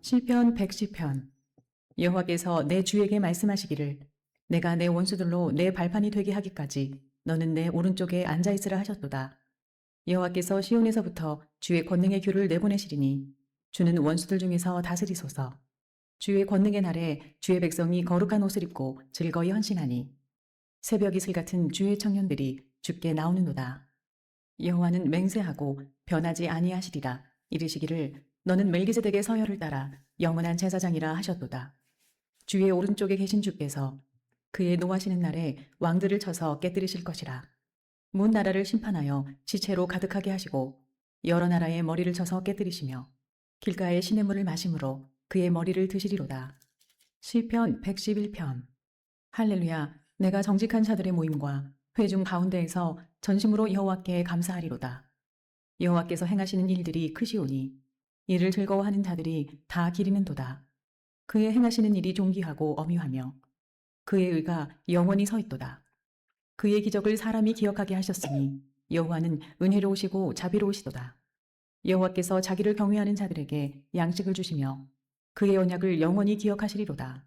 시편 110편. 여호와께서 내 주에게 말씀하시기를 내가 내 원수들로 내 발판이 되게 하기까지 너는 내 오른쪽에 앉아 있으라 하셨도다. 여호와께서 시온에서부터 주의 권능의 규를 내보내시리니 주는 원수들 중에서 다스리소서. 주의 권능의 날에 주의 백성이 거룩한 옷을 입고 즐거이 헌신하니 새벽 이슬 같은 주의 청년들이 주께 나오는도다. 여호와는 맹세하고 변하지 아니하시리라. 이르시기를 너는 멜기세덱의 서열을 따라 영원한 제사장이라 하셨도다. 주의 오른쪽에 계신 주께서 그의 노하시는 날에 왕들을 쳐서 깨뜨리실 것이라. 문 나라를 심판하여 시체로 가득하게 하시고 여러 나라의 머리를 쳐서 깨뜨리시며 길가의 시냇물을 마심으로 그의 머리를 드시리로다. 시편 111편. 할렐루야. 내가 정직한 자들의 모임과 회중 가운데에서 전심으로 여호와께 감사하리로다. 여호와께서 행하시는 일들이 크시오니 이를 즐거워하는 자들이 다 기리는도다. 그의 행하시는 일이 존귀하고 엄유하며 그의 의가 영원히 서 있도다. 그의 기적을 사람이 기억하게 하셨으니 여호와는 은혜로우시고 자비로우시도다. 여호와께서 자기를 경외하는 자들에게 양식을 주시며 그의 언약을 영원히 기억하시리로다.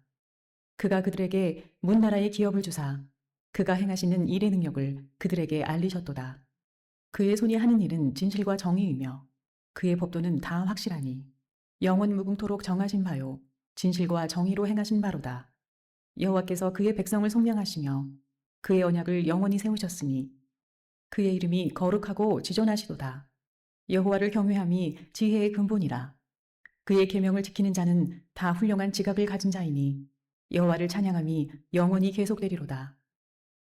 그가 그들에게 문 나라의 기업을 주사 그가 행하시는 일의 능력을 그들에게 알리셨도다. 그의 손이 하는 일은 진실과 정의이며 그의 법도는 다 확실하니 영원 무궁토록 정하신 바요 진실과 정의로 행하신 바로다. 여호와께서 그의 백성을 속량하시며 그의 언약을 영원히 세우셨으니 그의 이름이 거룩하고 지존하시도다. 여호와를 경외함이 지혜의 근본이라. 그의 계명을 지키는 자는 다 훌륭한 지각을 가진 자이니 여호와를 찬양함이 영원히 계속되리로다.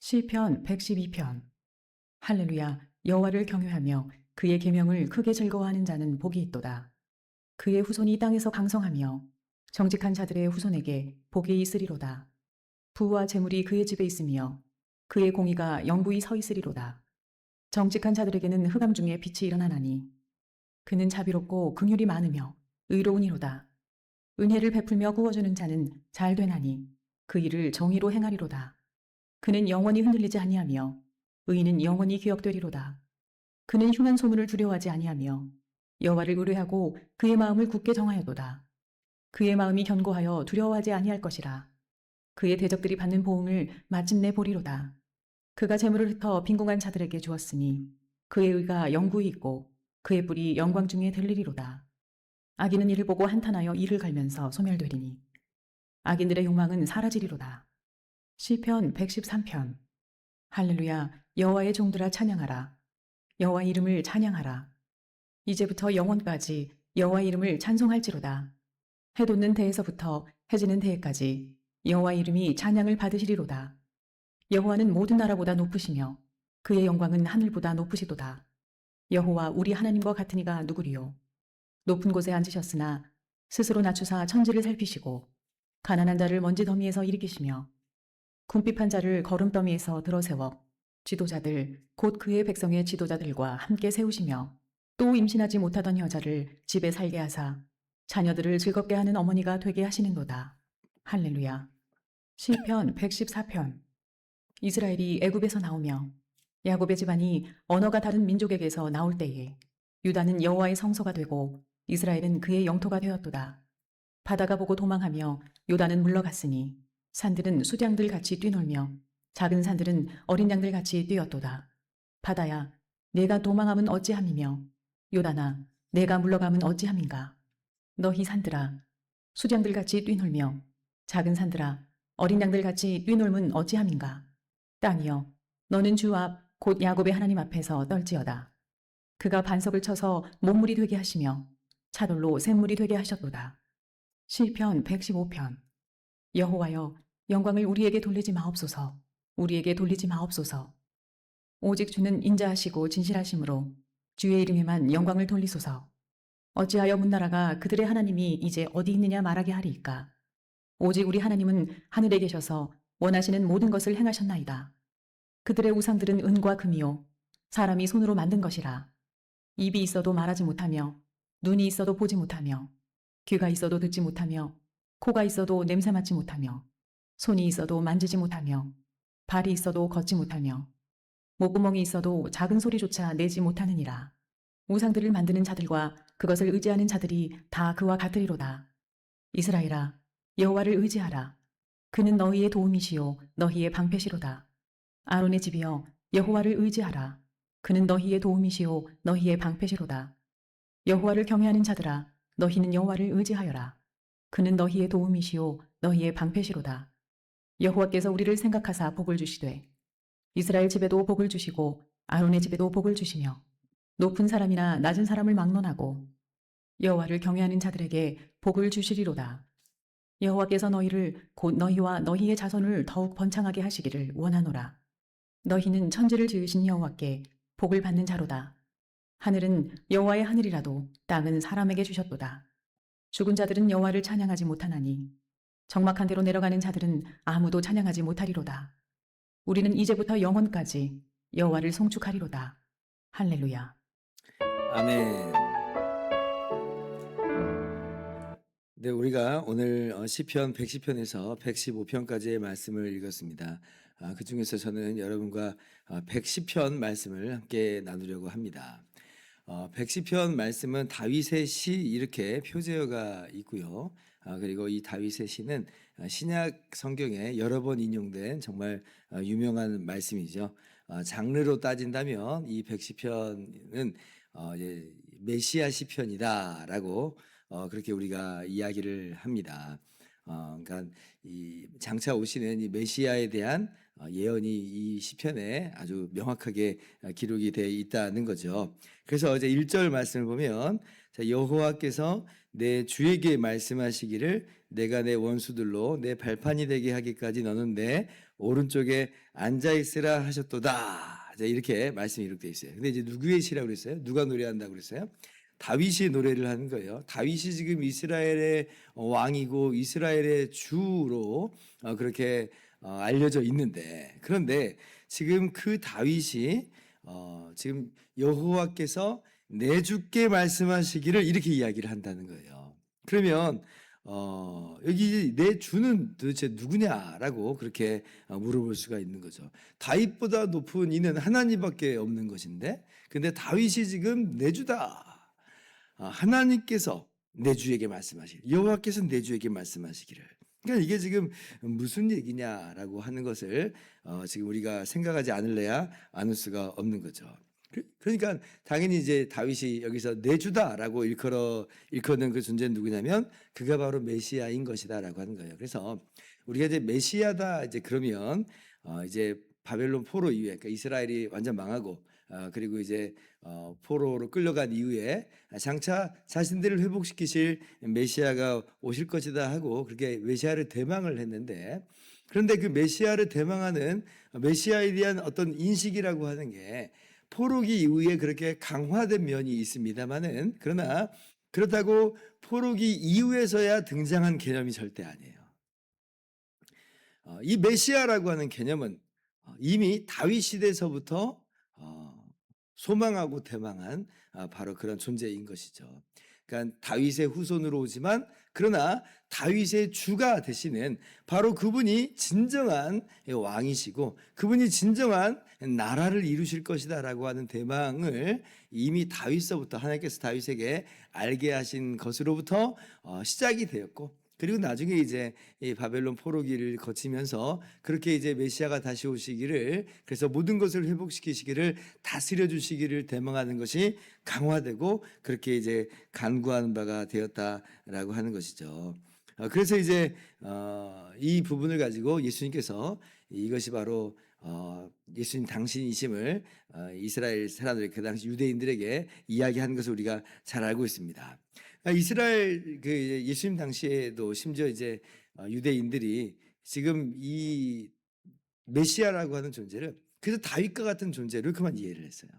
시편 112편. 할렐루야. 여호와를 경외하며 그의 계명을 크게 즐거워하는 자는 복이 있도다. 그의 후손이 땅에서 강성하며 정직한 자들의 후손에게 복이 있으리로다. 부와 재물이 그의 집에 있으며 그의 공의가 영구히 서 있으리로다. 정직한 자들에게는 흑암 중에 빛이 일어나나니 그는 자비롭고 긍휼이 많으며 의로우니로다. 은혜를 베풀며 구워주는 자는 잘 되나니 그 일을 정의로 행하리로다. 그는 영원히 흔들리지 아니하며 의인은 영원히 기억되리로다. 그는 흉한 소문을 두려워하지 아니하며 여호와를 의뢰하고 그의 마음을 굳게 정하여도다. 그의 마음이 견고하여 두려워하지 아니할 것이라. 그의 대적들이 받는 보응을 마침내 보리로다. 그가 재물을 흩어 빈궁한 자들에게 주었으니 그의 의가 영구히 있고 그의 뿔이 영광 중에 들리리로다. 악인은 이를 보고 한탄하여 이를 갈면서 소멸되리니 악인들의 욕망은 사라지리로다. 시편 113편. 할렐루야. 여호와의 종들아 찬양하라. 여호와 이름을 찬양하라. 이제부터 영원까지 여호와 이름을 찬송할지로다. 해 돋는 대에서부터 해 지는 대에까지 여호와 이름이 찬양을 받으시리로다. 여호와는 모든 나라보다 높으시며 그의 영광은 하늘보다 높으시도다. 여호와 우리 하나님과 같은 이가 누구리요? 높은 곳에 앉으셨으나 스스로 낮추사 천지를 살피시고 가난한 자를 먼지 더미에서 일으키시며 궁핍한 자를 거름더미에서 들어세워 지도자들 곧 그의 백성의 지도자들과 함께 세우시며 또 임신하지 못하던 여자를 집에 살게 하사 자녀들을 즐겁게 하는 어머니가 되게 하시는도다. 할렐루야. 시편 114편. 이스라엘이 애굽에서 나오며 야곱의 집안이 언어가 다른 민족에게서 나올 때에 유다는 여호와의 성소가 되고 이스라엘은 그의 영토가 되었도다. 바다가 보고 도망하며 요단은 물러갔으니 산들은 수량들 같이 뛰놀며 작은 산들은 어린 양들 같이 뛰었도다. 바다야, 내가 도망함은 어찌함이며 요단아, 내가 물러감은 어찌함인가. 너희 산들아, 수량들 같이 뛰놀며 작은 산들아, 어린 양들 같이 뛰놀면 어찌함인가. 땅이여, 너는 주 앞 곧 야곱의 하나님 앞에서 떨지어다. 그가 반석을 쳐서 못물이 되게 하시며 차돌로 샘물이 되게 하셨도다. 시편 115편. 여호와여, 영광을 우리에게 돌리지 마옵소서. 우리에게 돌리지 마옵소서. 오직 주는 인자하시고 진실하심으로 주의 이름에만 영광을 돌리소서. 어찌하여 문나라가 그들의 하나님이 이제 어디 있느냐 말하게 하리이까. 오직 우리 하나님은 하늘에 계셔서 원하시는 모든 것을 행하셨나이다. 그들의 우상들은 은과 금이요 사람이 손으로 만든 것이라. 입이 있어도 말하지 못하며, 눈이 있어도 보지 못하며, 귀가 있어도 듣지 못하며, 코가 있어도 냄새 맡지 못하며, 손이 있어도 만지지 못하며, 발이 있어도 걷지 못하며, 목구멍이 있어도 작은 소리조차 내지 못하느니라. 우상들을 만드는 자들과 그것을 의지하는 자들이 다 그와 같으리로다. 이스라엘아, 여호와를 의지하라. 그는 너희의 도움이시요 너희의 방패시로다. 아론의 집이여, 여호와를 의지하라. 그는 너희의 도움이시요 너희의 방패시로다. 여호와를 경외하는 자들아, 너희는 여호와를 의지하여라. 그는 너희의 도움이시요 너희의 방패시로다. 여호와께서 우리를 생각하사 복을 주시되 이스라엘 집에도 복을 주시고 아론의 집에도 복을 주시며 높은 사람이나 낮은 사람을 막론하고 여호와를 경외하는 자들에게 복을 주시리로다. 여호와께서 너희를 곧 너희와 너희의 자손을 더욱 번창하게 하시기를 원하노라. 너희는 천지를 지으신 여호와께 복을 받는 자로다. 하늘은 여호와의 하늘이라도 땅은 사람에게 주셨도다. 죽은 자들은 여호와를 찬양하지 못하나니 적막한 데로 내려가는 자들은 아무도 찬양하지 못하리로다. 우리는 이제부터 영원까지 여호와를 송축하리로다. 할렐루야. 아멘. 네, 우리가 오늘 시편 110편에서 115편까지의 말씀을 읽었습니다. 그 중에서 저는 여러분과 110편 말씀을 함께 나누려고 합니다. 110편 말씀은 다윗의 시 이렇게 표제어가 있고요. 그리고 이 다윗의 시는 신약 성경에 여러 번 인용된 정말 유명한 말씀이죠. 장르로 따진다면 이 110편은 메시아 시편이다라고 그렇게 우리가 이야기를 합니다. 그러니까 이 장차 오시는 이 메시아에 대한 예언이 이 시편에 아주 명확하게 기록이 되어 있다는 거죠. 그래서 이제 1절 말씀을 보면 여호와께서 내 주에게 말씀하시기를 내가 내 원수들로 내 발판이 되게 하기까지 너는 내 오른쪽에 앉아 있으라 하셨도다. 이렇게 말씀이 이렇게 있어요. 근데 이제 누구의 시라고 그랬어요? 누가 노래한다고 그랬어요? 다윗이 노래를 하는 거예요. 다윗이 지금 이스라엘의 왕이고 이스라엘의 주로 그렇게 알려져 있는데, 그런데 지금 그 다윗이 지금 여호와께서 내 주께 말씀하시기를 이렇게 이야기를 한다는 거예요. 그러면 여기 내 주는 도대체 누구냐라고 그렇게 물어볼 수가 있는 거죠. 다윗보다 높은 이는 하나님밖에 없는 것인데, 근데 다윗이 지금 내 주다. 하나님께서 내 주에게 말씀하시기를, 여호와께서 내 주에게 말씀하시기를. 그러니까 이게 지금 무슨 얘기냐라고 하는 것을 지금 우리가 생각하지 않을래야 않을 수가 없는 거죠. 그러니까 당연히 이제 다윗이 여기서 내 주다라고 일컫는 그 존재는 누구냐면 그가 바로 메시아인 것이다라고 하는 거예요. 그래서 우리가 이제 메시아다 이제 그러면 이제 바벨론 포로 이후에, 그러니까 이스라엘이 완전 망하고 그리고 이제 포로로 끌려간 이후에 장차 자신들을 회복시키실 메시아가 오실 것이다 하고 그렇게 메시아를 대망을 했는데, 그런데 그 메시아를 대망하는 메시아에 대한 어떤 인식이라고 하는 게 포로기 이후에 그렇게 강화된 면이 있습니다만은, 그러나 그렇다고 포로기 이후에서야 등장한 개념이 절대 아니에요. 이 메시아라고 하는 개념은 이미 다윗 시대에서부터 소망하고 대망한 바로 그런 존재인 것이죠. 그러니까 다윗의 후손으로 오지만 그러나 다윗의 주가 되시는 바로 그분이 진정한 왕이시고 그분이 진정한 나라를 이루실 것이다라고 하는 대망을 이미 다윗서부터 하나님께서 다윗에게 알게 하신 것으로부터 시작이 되었고, 그리고 나중에 이제 이 바벨론 포로기를 거치면서 그렇게 이제 메시아가 다시 오시기를, 그래서 모든 것을 회복시키시기를, 다스려 주시기를 대망하는 것이 강화되고 그렇게 이제 간구하는 바가 되었다라고 하는 것이죠. 그래서 이제 이 부분을 가지고 예수님께서 이것이 바로 예수님 당신이심을 이스라엘 사람들, 그 당시 유대인들에게 이야기한 것을 우리가 잘 알고 있습니다. 이스라엘 그 예수님 당시에도 심지어 이제 유대인들이 지금 이 메시아라고 하는 존재를 그래서 다윗과 같은 존재로 그만 이해를 했어요.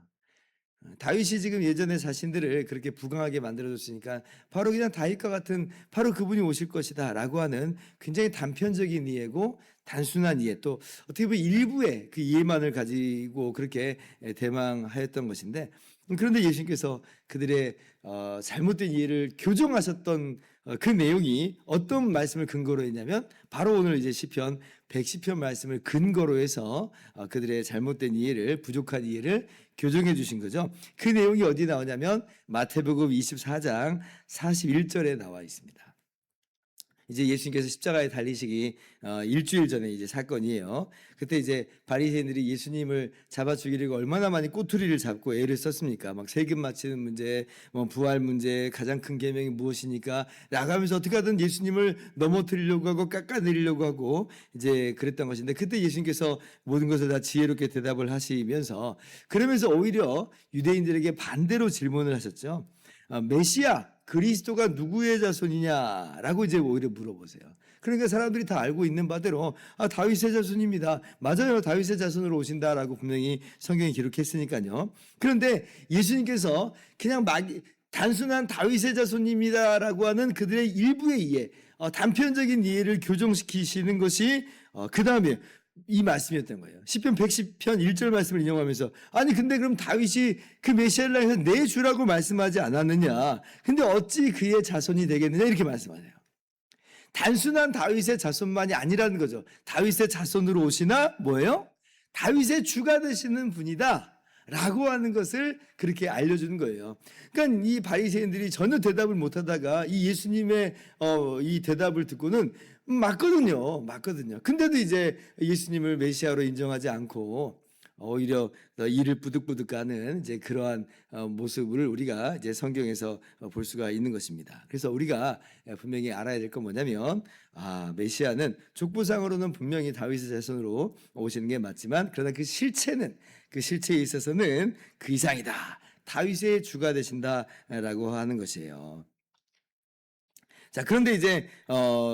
다윗이 지금 예전에 자신들을 그렇게 부강하게 만들어줬으니까 바로 그냥 다윗과 같은 바로 그분이 오실 것이다라고 하는 굉장히 단편적인 이해고 단순한 이해, 또 어떻게 보면 일부의 그 이해만을 가지고 그렇게 대망하였던 것인데, 그런데 예수님께서 그들의 잘못된 이해를 교정하셨던 그 내용이 어떤 말씀을 근거로 했냐면 바로 오늘 이제 시편 110편 말씀을 근거로 해서 그들의 잘못된 이해를, 부족한 이해를 교정해 주신 거죠. 그 내용이 어디 나오냐면 마태복음 24장 41절에 나와 있습니다. 이제 예수님께서 십자가에 달리시기 일주일 전에 이제 사건이에요. 그때 이제 바리새인들이 예수님을 잡아 죽이려고 얼마나 많이 꼬투리를 잡고 애를 썼습니까? 막 세금 맞히는 문제, 뭐 부활 문제, 가장 큰 계명이 무엇이니까 나가면서 어떻게 하든 예수님을 넘어뜨리려고 하고 깎아내리려고 하고 이제 그랬던 것인데, 그때 예수님께서 모든 것을 다 지혜롭게 대답을 하시면서 그러면서 오히려 유대인들에게 반대로 질문을 하셨죠. 메시아 그리스도가 누구의 자손이냐라고 이제 오히려 물어보세요. 그러니까 사람들이 다 알고 있는 바대로 다윗의 자손입니다. 맞아요, 다윗의 자손으로 오신다라고 분명히 성경이 기록했으니까요. 그런데 예수님께서 그냥 단순한 다윗의 자손입니다라고 하는 그들의 일부의 이해, 단편적인 이해를 교정시키시는 것이 그 다음에 이 말씀이었던 거예요. 시편 110편 1절 말씀을 인용하면서 아니 근데 그럼 다윗이 그 메시아를 향해서 내 주라고 말씀하지 않았느냐, 근데 어찌 그의 자손이 되겠느냐 이렇게 말씀하네요. 단순한 다윗의 자손만이 아니라는 거죠. 다윗의 자손으로 오시나 뭐예요? 다윗의 주가 되시는 분이다 라고 하는 것을 그렇게 알려주는 거예요. 그러니까 이 바리새인들이 전혀 대답을 못하다가 이 예수님의 이 대답을 듣고는 맞거든요. 근데도 이제 예수님을 메시아로 인정하지 않고 오히려 이를 부득부득 가는 이제 그러한 모습을 우리가 이제 성경에서 볼 수가 있는 것입니다. 그래서 우리가 분명히 알아야 될 건 뭐냐면 메시아는 족보상으로는 분명히 다윗의 자손으로 오시는 게 맞지만, 그러나 그 실체에 있어서는 그 이상이다. 다윗의 주가 되신다라고 하는 것이에요. 자, 그런데 이제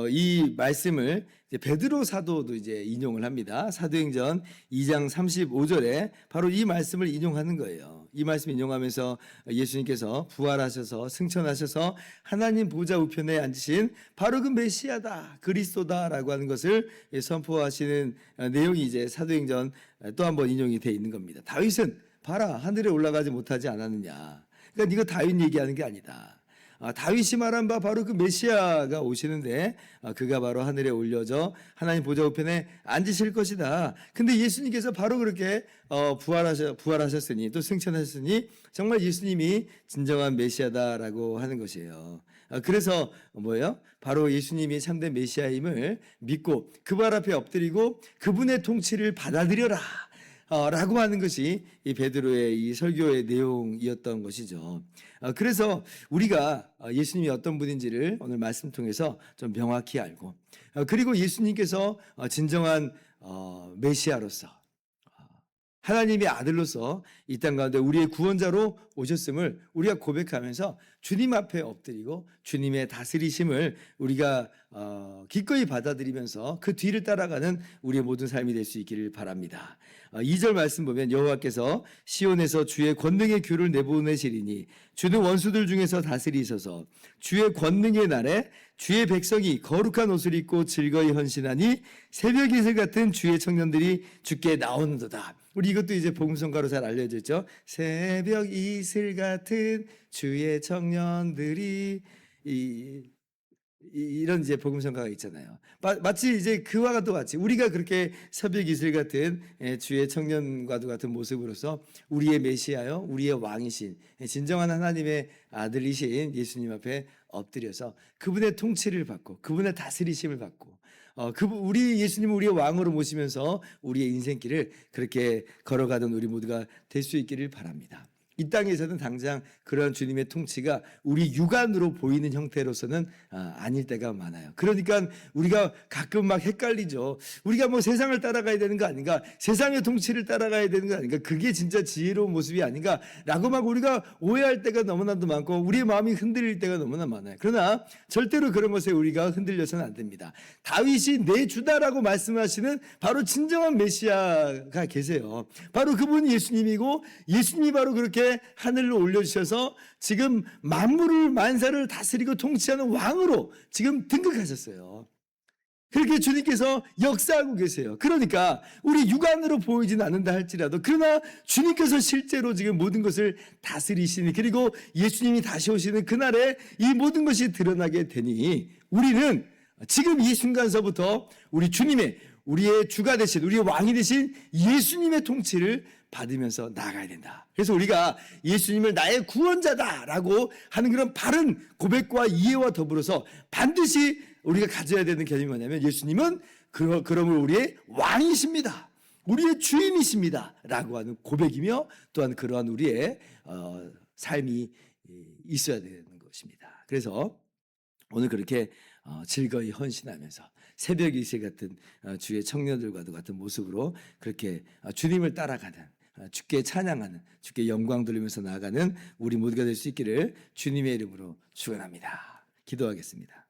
이 말씀을 이제 베드로 사도도 이제 인용을 합니다. 사도행전 2장 35절에 바로 이 말씀을 인용하는 거예요. 이 말씀 인용하면서 예수님께서 부활하셔서 승천하셔서 하나님 보좌 우편에 앉으신 바로 그 메시아다, 그리스도다라고 하는 것을 선포하시는 내용이 이제 사도행전 또 한 번 인용이 돼 있는 겁니다. 다윗은 봐라, 하늘에 올라가지 못하지 않았느냐. 그러니까 네가 다윗 얘기하는 게 아니다. 다윗이 말한 바 바로 그 메시아가 오시는데 그가 바로 하늘에 올려져 하나님 보좌 우편에 앉으실 것이다. 근데 예수님께서 바로 그렇게 부활하셨으니 또 승천하셨으니 정말 예수님이 진정한 메시아다라고 하는 것이에요. 그래서 뭐예요? 바로 예수님이 참된 메시아임을 믿고 그 발 앞에 엎드리고 그분의 통치를 받아들여라 라고 하는 것이 이 베드로의 이 설교의 내용이었던 것이죠. 그래서 우리가 예수님이 어떤 분인지를 오늘 말씀 통해서 좀 명확히 알고, 그리고 예수님께서 진정한 메시아로서 하나님의 아들로서 이 땅 가운데 우리의 구원자로 오셨음을 우리가 고백하면서 주님 앞에 엎드리고 주님의 다스리심을 우리가 기꺼이 받아들이면서 그 뒤를 따라가는 우리의 모든 삶이 될 수 있기를 바랍니다. 2절 말씀 보면 여호와께서 시온에서 주의 권능의 규를 내보내시리니 주는 원수들 중에서 다스리소서. 주의 권능의 날에 주의 백성이 거룩한 옷을 입고 즐거이 헌신하니 새벽 이슬 같은 주의 청년들이 주께 나오는도다. 우리 이것도 이제 복음성가로 잘 알려져 있죠. 새벽 이슬 같은 주의 청년들이 이런 이제 복음성가가 있잖아요. 마치 이제 그와 같이 우리가 그렇게 새벽 이슬 같은 주의 청년과도 같은 모습으로서 우리의 메시아요, 우리의 왕이신 진정한 하나님의 아들이신 예수님 앞에 엎드려서 그분의 통치를 받고 그분의 다스리심을 받고 우리 예수님을 우리의 왕으로 모시면서 우리의 인생길을 그렇게 걸어가던 우리 모두가 될 수 있기를 바랍니다. 이 땅에서는 당장 그런 주님의 통치가 우리 육안으로 보이는 형태로서는 아닐 때가 많아요. 그러니까 우리가 가끔 막 헷갈리죠. 우리가 뭐 세상을 따라가야 되는 거 아닌가? 세상의 통치를 따라가야 되는 거 아닌가? 그게 진짜 지혜로운 모습이 아닌가? 라고 막 우리가 오해할 때가 너무나도 많고 우리의 마음이 흔들릴 때가 너무나 많아요. 그러나 절대로 그런 것에 우리가 흔들려서는 안 됩니다. 다윗이 내 주다라고 말씀하시는 바로 진정한 메시아가 계세요. 바로 그분이 예수님이고 예수님이 바로 그렇게 하늘로 올려주셔서 지금 만물을 만사를 다스리고 통치하는 왕으로 지금 등극하셨어요. 그렇게 주님께서 역사하고 계세요. 그러니까 우리 육안으로 보이진 않는다 할지라도 그러나 주님께서 실제로 지금 모든 것을 다스리시니 그리고 예수님이 다시 오시는 그날에 이 모든 것이 드러나게 되니 우리는 지금 이 순간서부터 우리 주님의 우리의 주가 되신 우리의 왕이 되신 예수님의 통치를 받으면서 나아가야 된다. 그래서 우리가 예수님을 나의 구원자다라고 하는 그런 바른 고백과 이해와 더불어서 반드시 우리가 가져야 되는 개념이 뭐냐면 예수님은 그러므로 우리의 왕이십니다. 우리의 주인이십니다. 라고 하는 고백이며 또한 그러한 우리의 삶이 있어야 되는 것입니다. 그래서 오늘 그렇게 즐거이 헌신하면서 새벽 이슬 같은 주의 청년들과도 같은 모습으로 그렇게 주님을 따라가는 주께 찬양하는 주께 영광 돌리면서 나아가는 우리 모두가 될 수 있기를 주님의 이름으로 축원합니다. 기도하겠습니다.